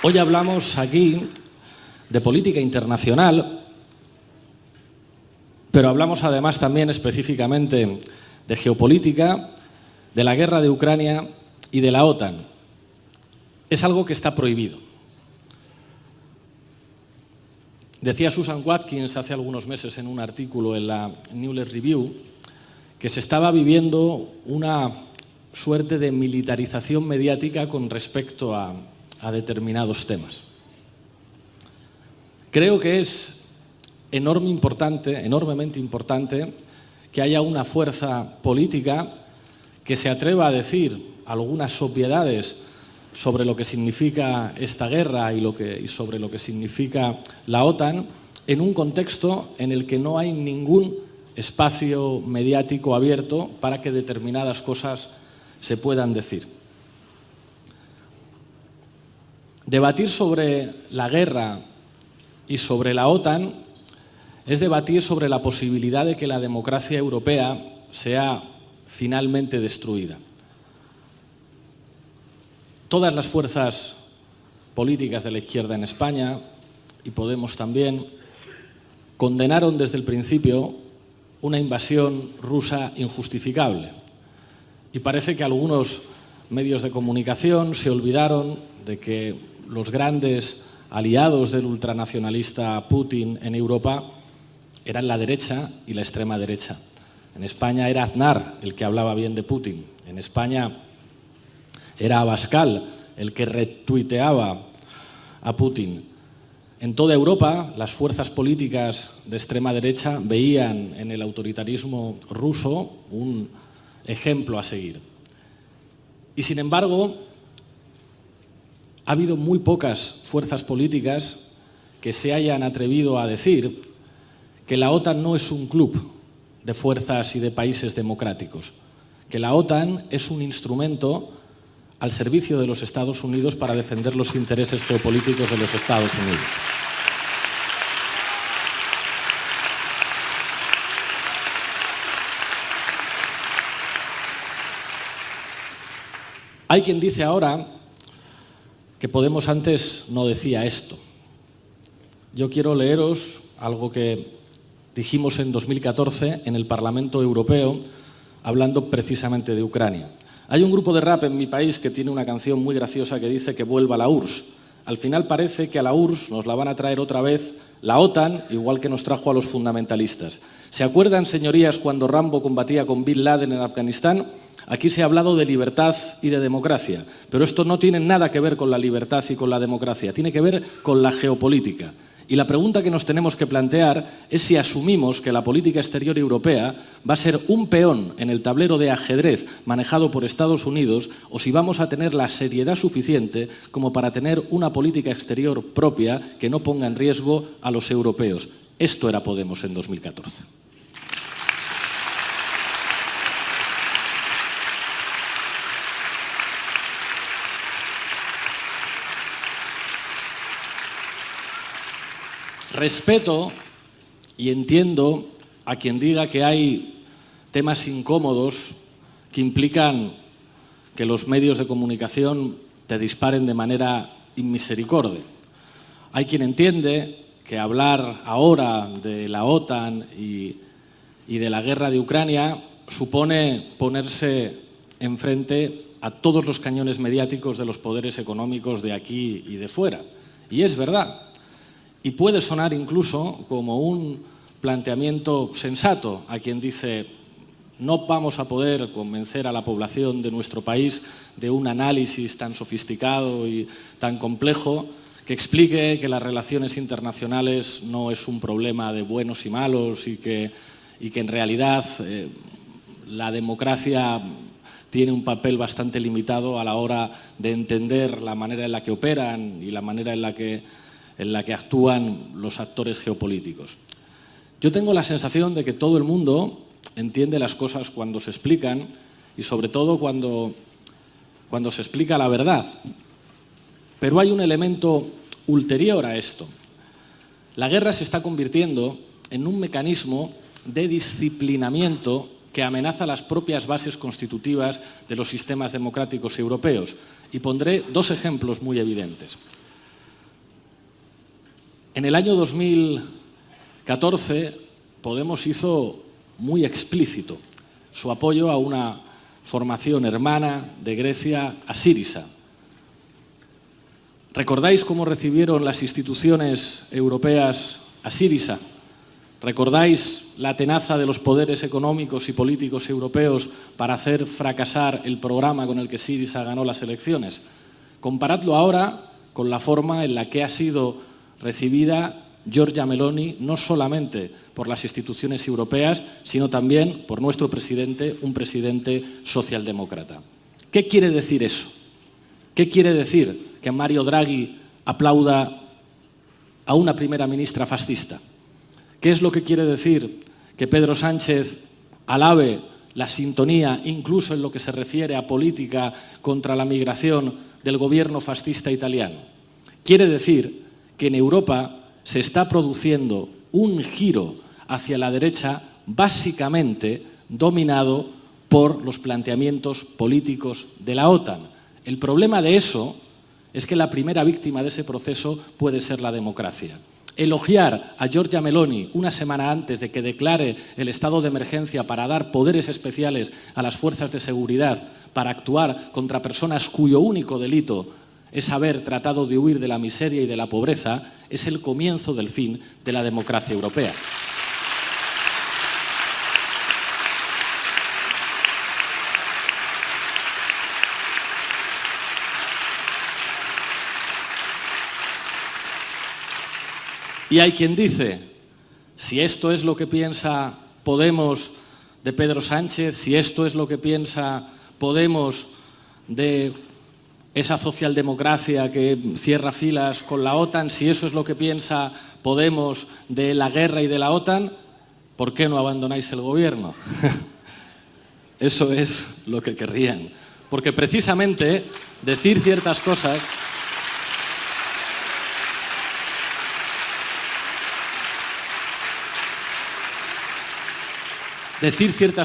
Hoy hablamos aquí de política internacional, pero hablamos además también específicamente de geopolítica, de la guerra de Ucrania y de la OTAN. Es algo que está prohibido. Decía Susan Watkins hace algunos meses en un artículo en la Newsweek Review que se estaba viviendo una suerte de militarización mediática con respecto a determinados temas. Creo que es enormemente importante que haya una fuerza política que se atreva a decir algunas obviedades sobre lo que significa esta guerra y sobre lo que significa la OTAN en un contexto en el que no hay ningún espacio mediático abierto para que determinadas cosas se puedan decir. Debatir sobre la guerra y sobre la OTAN es debatir sobre la posibilidad de que la democracia europea sea finalmente destruida. Todas las fuerzas políticas de la izquierda en España, y Podemos también, condenaron desde el principio una invasión rusa injustificable. Y parece que algunos medios de comunicación se olvidaron de que los grandes aliados del ultranacionalista Putin en Europa eran la derecha y la extrema derecha. En España era Aznar el que hablaba bien de Putin. En España era Abascal el que retuiteaba a Putin. En toda Europa, las fuerzas políticas de extrema derecha veían en el autoritarismo ruso un ejemplo a seguir. Y sin embargo, ha habido muy pocas fuerzas políticas que se hayan atrevido a decir que la OTAN no es un club de fuerzas y de países democráticos, que la OTAN es un instrumento al servicio de los Estados Unidos para defender los intereses geopolíticos de los Estados Unidos. Hay quien dice ahora que Podemos antes no decía esto. Yo quiero leeros algo que dijimos en 2014 en el Parlamento Europeo, hablando precisamente de Ucrania. Hay un grupo de rap en mi país que tiene una canción muy graciosa que dice que vuelva la URSS. Al final parece que a la URSS nos la van a traer otra vez la OTAN, igual que nos trajo a los fundamentalistas. ¿Se acuerdan, señorías, cuando Rambo combatía con Bin Laden en Afganistán? Aquí se ha hablado de libertad y de democracia, pero esto no tiene nada que ver con la libertad y con la democracia, tiene que ver con la geopolítica. Y la pregunta que nos tenemos que plantear es si asumimos que la política exterior europea va a ser un peón en el tablero de ajedrez manejado por Estados Unidos o si vamos a tener la seriedad suficiente como para tener una política exterior propia que no ponga en riesgo a los europeos. Esto era Podemos en 2014. Respeto y entiendo a quien diga que hay temas incómodos que implican que los medios de comunicación te disparen de manera inmisericordia. Hay quien entiende que hablar ahora de la OTAN y de la guerra de Ucrania supone ponerse enfrente a todos los cañones mediáticos de los poderes económicos de aquí y de fuera. Y es verdad. Y puede sonar incluso como un planteamiento sensato a quien dice no vamos a poder convencer a la población de nuestro país de un análisis tan sofisticado y tan complejo que explique que las relaciones internacionales no es un problema de buenos y malos y que en realidad la democracia tiene un papel bastante limitado a la hora de entender la manera en la que operan y la manera en la que actúan los actores geopolíticos. Yo tengo la sensación de que todo el mundo entiende las cosas cuando se explican y sobre todo cuando se explica la verdad. Pero hay un elemento ulterior a esto. La guerra se está convirtiendo en un mecanismo de disciplinamiento que amenaza las propias bases constitutivas de los sistemas democráticos europeos. Y pondré dos ejemplos muy evidentes. En el año 2014, Podemos hizo muy explícito su apoyo a una formación hermana de Grecia, a Syriza. ¿Recordáis cómo recibieron las instituciones europeas a Syriza? ¿Recordáis la tenaza de los poderes económicos y políticos europeos para hacer fracasar el programa con el que Syriza ganó las elecciones? Comparadlo ahora con la forma en la que ha sido recibida Giorgia Meloni, no solamente por las instituciones europeas, sino también por nuestro presidente, un presidente socialdemócrata. ¿Qué quiere decir eso? ¿Qué quiere decir que Mario Draghi aplauda a una primera ministra fascista? ¿Qué es lo que quiere decir que Pedro Sánchez alabe la sintonía, incluso en lo que se refiere a política contra la migración, del gobierno fascista italiano? Quiere decir que en Europa se está produciendo un giro hacia la derecha básicamente dominado por los planteamientos políticos de la OTAN. El problema de eso es que la primera víctima de ese proceso puede ser la democracia. Elogiar a Giorgia Meloni una semana antes de que declare el estado de emergencia para dar poderes especiales a las fuerzas de seguridad para actuar contra personas cuyo único delito es haber tratado de huir de la miseria y de la pobreza, es el comienzo del fin de la democracia europea. Y hay quien dice, si esto es lo que piensa Podemos de Pedro Sánchez, si esto es lo que piensa Podemos de esa socialdemocracia que cierra filas con la OTAN, si eso es lo que piensa Podemos de la guerra y de la OTAN, ¿por qué no abandonáis el gobierno? Eso es lo que querrían. Porque precisamente decir ciertas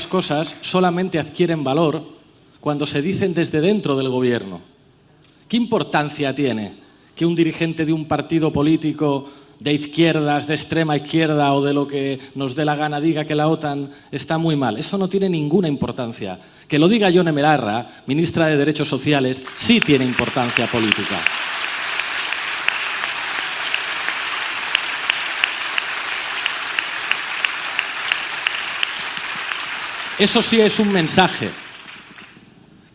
cosas solamente adquieren valor cuando se dicen desde dentro del gobierno. ¿Qué importancia tiene que un dirigente de un partido político de izquierdas, de extrema izquierda o de lo que nos dé la gana diga que la OTAN está muy mal? Eso no tiene ninguna importancia. Que lo diga Ione Belarra, ministra de Derechos Sociales, sí tiene importancia política. Eso sí es un mensaje,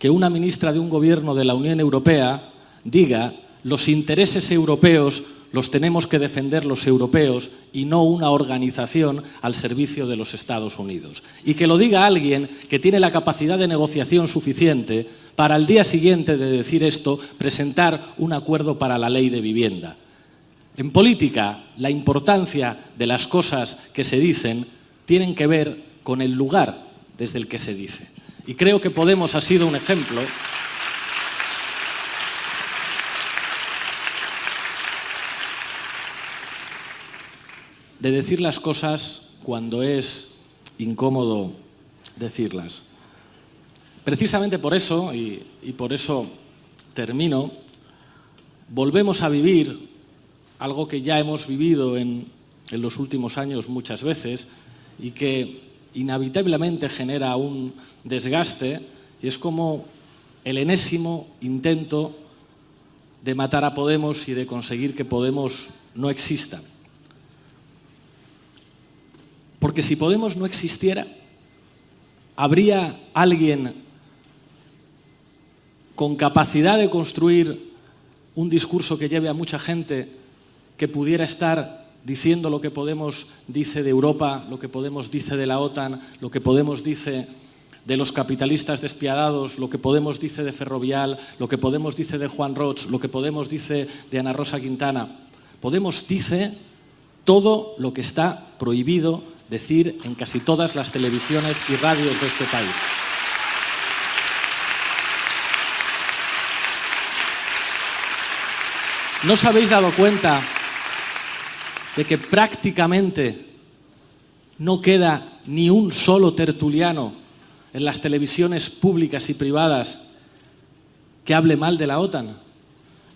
que una ministra de un gobierno de la Unión Europea diga los intereses europeos los tenemos que defender los europeos y no una organización al servicio de los Estados Unidos. Y que lo diga alguien que tiene la capacidad de negociación suficiente para al día siguiente de decir esto presentar un acuerdo para la ley de vivienda. En política, la importancia de las cosas que se dicen tienen que ver con el lugar desde el que se dice. Y creo que Podemos ha sido un ejemplo de decir las cosas cuando es incómodo decirlas. Precisamente por eso, y por eso termino, volvemos a vivir algo que ya hemos vivido en los últimos años muchas veces y que inevitablemente genera un desgaste, y es como el enésimo intento de matar a Podemos y de conseguir que Podemos no exista. Porque si Podemos no existiera, ¿habría alguien con capacidad de construir un discurso que lleve a mucha gente que pudiera estar diciendo lo que Podemos dice de Europa, lo que Podemos dice de la OTAN, lo que Podemos dice de los capitalistas despiadados, lo que Podemos dice de Ferrovial, lo que Podemos dice de Juan Roig, lo que Podemos dice de Ana Rosa Quintana? Podemos dice todo lo que está prohibido decir en casi todas las televisiones y radios de este país. ¿No os habéis dado cuenta de que prácticamente no queda ni un solo tertuliano en las televisiones públicas y privadas que hable mal de la OTAN?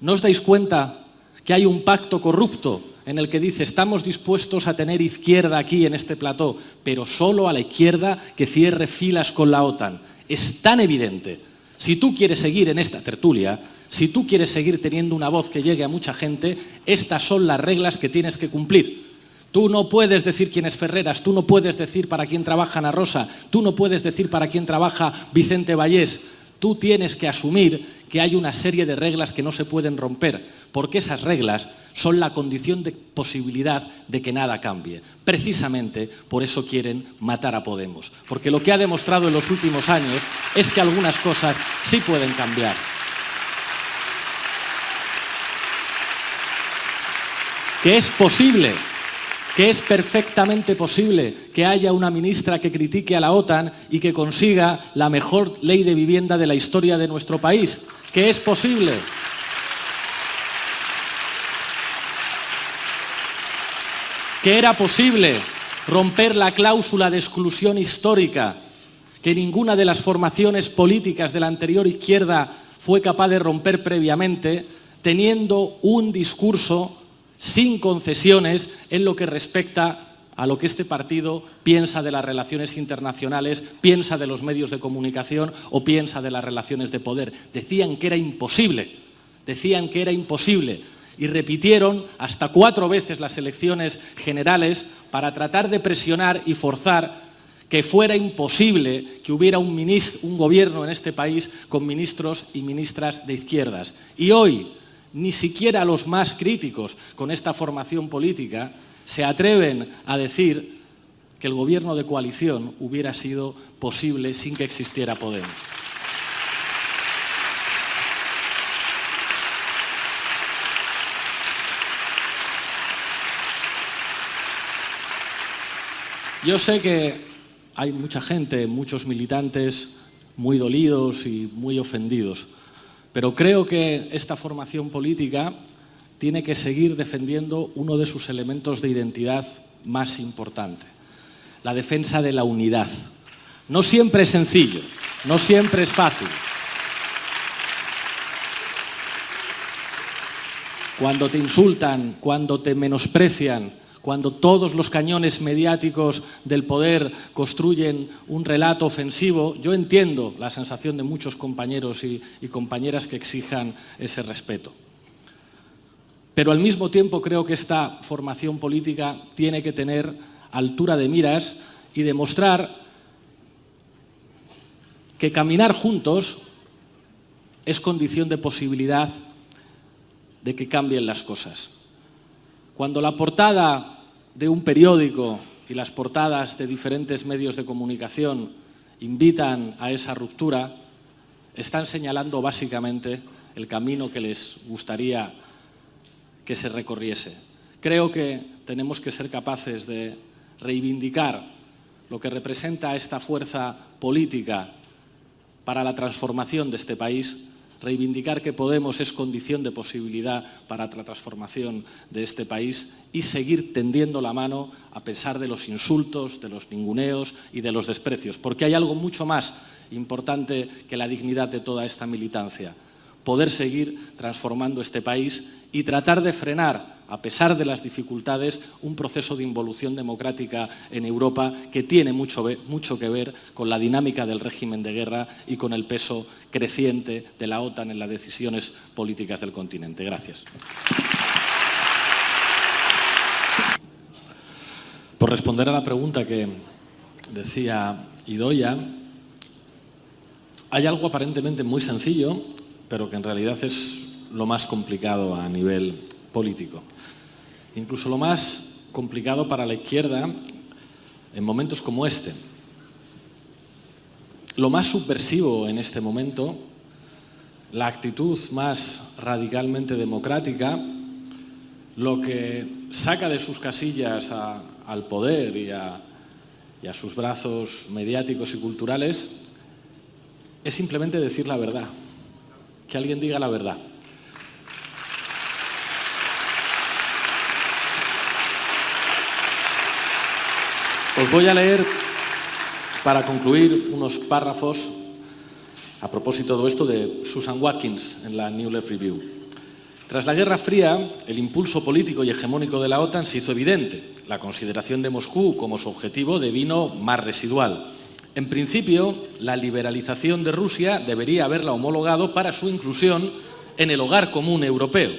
¿No os dais cuenta que hay un pacto corrupto en el que dice estamos dispuestos a tener izquierda aquí en este plató, pero solo a la izquierda que cierre filas con la OTAN. Es tan evidente. Si tú quieres seguir en esta tertulia, si tú quieres seguir teniendo una voz que llegue a mucha gente, estas son las reglas que tienes que cumplir. Tú no puedes decir quién es Ferreras, tú no puedes decir para quién trabaja Ana Rosa, tú no puedes decir para quién trabaja Vicente Vallés. Tú tienes que asumir que hay una serie de reglas que no se pueden romper, porque esas reglas son la condición de posibilidad de que nada cambie. Precisamente por eso quieren matar a Podemos, porque lo que ha demostrado en los últimos años es que algunas cosas sí pueden cambiar. Que es posible, que es perfectamente posible que haya una ministra que critique a la OTAN y que consiga la mejor ley de vivienda de la historia de nuestro país. Que es posible. Que era posible romper la cláusula de exclusión histórica que ninguna de las formaciones políticas de la anterior izquierda fue capaz de romper previamente, teniendo un discurso sin concesiones en lo que respecta a lo que este partido piensa de las relaciones internacionales, piensa de los medios de comunicación o piensa de las relaciones de poder. Decían que era imposible y repitieron hasta 4 veces las elecciones generales para tratar de presionar y forzar que fuera imposible que hubiera un gobierno en este país con ministros y ministras de izquierdas. Y hoy, ni siquiera los más críticos con esta formación política se atreven a decir que el gobierno de coalición hubiera sido posible sin que existiera Podemos. Yo sé que hay mucha gente, muchos militantes muy dolidos y muy ofendidos, pero creo que esta formación política tiene que seguir defendiendo uno de sus elementos de identidad más importante, la defensa de la unidad. No siempre es sencillo, no siempre es fácil. Cuando te insultan, cuando te menosprecian, cuando todos los cañones mediáticos del poder construyen un relato ofensivo, yo entiendo la sensación de muchos compañeros y compañeras que exijan ese respeto. Pero al mismo tiempo creo que esta formación política tiene que tener altura de miras y demostrar que caminar juntos es condición de posibilidad de que cambien las cosas. Cuando la portada de un periódico y las portadas de diferentes medios de comunicación invitan a esa ruptura, están señalando básicamente el camino que les gustaría que se recorriese. Creo que tenemos que ser capaces de reivindicar lo que representa esta fuerza política para la transformación de este país, reivindicar que Podemos es condición de posibilidad para la transformación de este país y seguir tendiendo la mano a pesar de los insultos, de los ninguneos y de los desprecios, porque hay algo mucho más importante que la dignidad de toda esta militancia: poder seguir transformando este país y tratar de frenar, a pesar de las dificultades, un proceso de involución democrática en Europa que tiene mucho que ver con la dinámica del régimen de guerra y con el peso creciente de la OTAN en las decisiones políticas del continente. Gracias. Por responder a la pregunta que decía Idoia, hay algo aparentemente muy sencillo, pero que en realidad es lo más complicado a nivel político. Incluso lo más complicado para la izquierda en momentos como este. Lo más subversivo en este momento, la actitud más radicalmente democrática, lo que saca de sus casillas al poder y a sus brazos mediáticos y culturales, es simplemente decir la verdad, que alguien diga la verdad. Os voy a leer, para concluir, unos párrafos a propósito de esto de Susan Watkins en la New Left Review. Tras la Guerra Fría, el impulso político y hegemónico de la OTAN se hizo evidente. La consideración de Moscú como su objetivo devino más residual. En principio, la liberalización de Rusia debería haberla homologado para su inclusión en el hogar común europeo,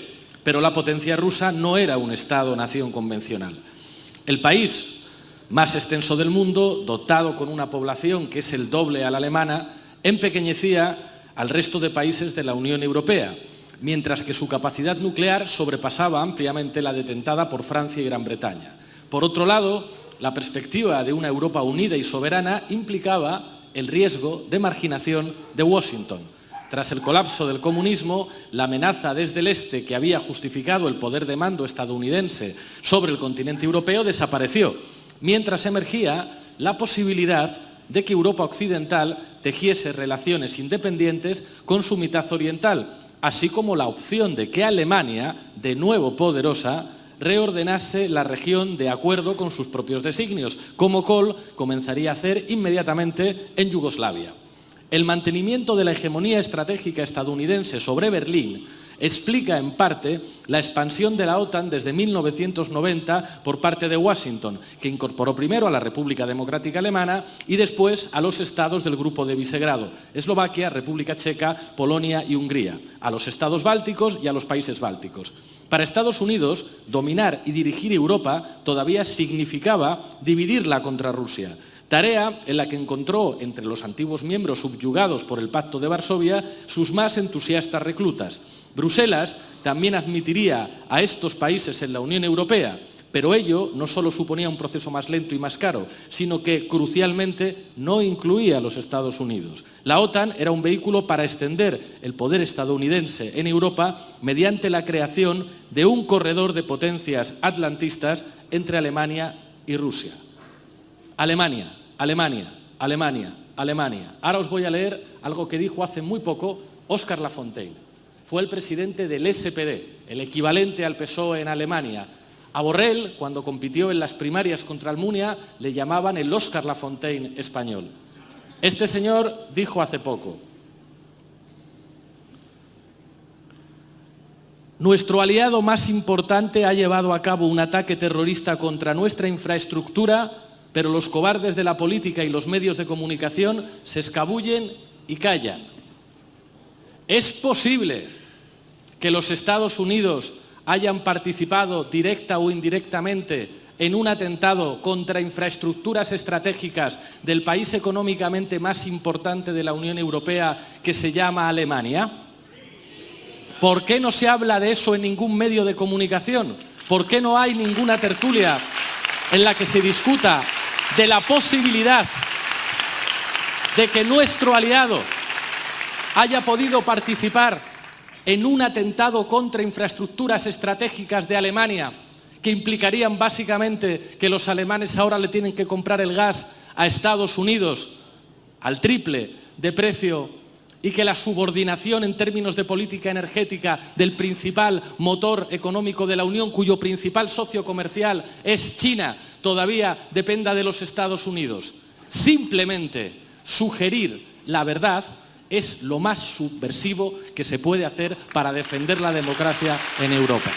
pero la potencia rusa no era un Estado-nación convencional. El país más extenso del mundo, dotado con una población que es el doble a la alemana, empequeñecía al resto de países de la Unión Europea, mientras que su capacidad nuclear sobrepasaba ampliamente la detentada por Francia y Gran Bretaña. Por otro lado, la perspectiva de una Europa unida y soberana implicaba el riesgo de marginación de Washington. Tras el colapso del comunismo, la amenaza desde el este que había justificado el poder de mando estadounidense sobre el continente europeo desapareció, mientras emergía la posibilidad de que Europa occidental tejiese relaciones independientes con su mitad oriental, así como la opción de que Alemania, de nuevo poderosa, reordenase la región de acuerdo con sus propios designios, como Kohl comenzaría a hacer inmediatamente en Yugoslavia. El mantenimiento de la hegemonía estratégica estadounidense sobre Berlín explica en parte la expansión de la OTAN desde 1990 por parte de Washington, que incorporó primero a la República Democrática Alemana y después a los estados del Grupo de Visegrado, Eslovaquia, República Checa, Polonia y Hungría, a los estados bálticos y a los países bálticos. Para Estados Unidos, dominar y dirigir Europa todavía significaba dividirla contra Rusia, tarea en la que encontró entre los antiguos miembros subyugados por el Pacto de Varsovia sus más entusiastas reclutas. Bruselas también admitiría a estos países en la Unión Europea, pero ello no solo suponía un proceso más lento y más caro, sino que, crucialmente, no incluía a los Estados Unidos. La OTAN era un vehículo para extender el poder estadounidense en Europa mediante la creación de un corredor de potencias atlantistas entre Alemania y Rusia. Alemania, Alemania, Alemania, Alemania. Ahora os voy a leer algo que dijo hace muy poco Óscar Lafontaine. Fue el presidente del SPD, el equivalente al PSOE en Alemania. A Borrell, cuando compitió en las primarias contra Almunia, le llamaban el Óscar Lafontaine español. Este señor dijo hace poco: nuestro aliado más importante ha llevado a cabo un ataque terrorista contra nuestra infraestructura, pero los cobardes de la política y los medios de comunicación se escabullen y callan. ¿Es posible que los Estados Unidos hayan participado directa o indirectamente en un atentado contra infraestructuras estratégicas del país económicamente más importante de la Unión Europea, que se llama Alemania? ¿Por qué no se habla de eso en ningún medio de comunicación? ¿Por qué no hay ninguna tertulia en la que se discuta de la posibilidad de que nuestro aliado haya podido participar en un atentado contra infraestructuras estratégicas de Alemania, que implicarían básicamente que los alemanes ahora le tienen que comprar el gas a Estados Unidos al triple de precio, y que la subordinación en términos de política energética del principal motor económico de la Unión, cuyo principal socio comercial es China, todavía dependa de los Estados Unidos? Simplemente sugerir la verdad es lo más subversivo que se puede hacer para defender la democracia en Europa.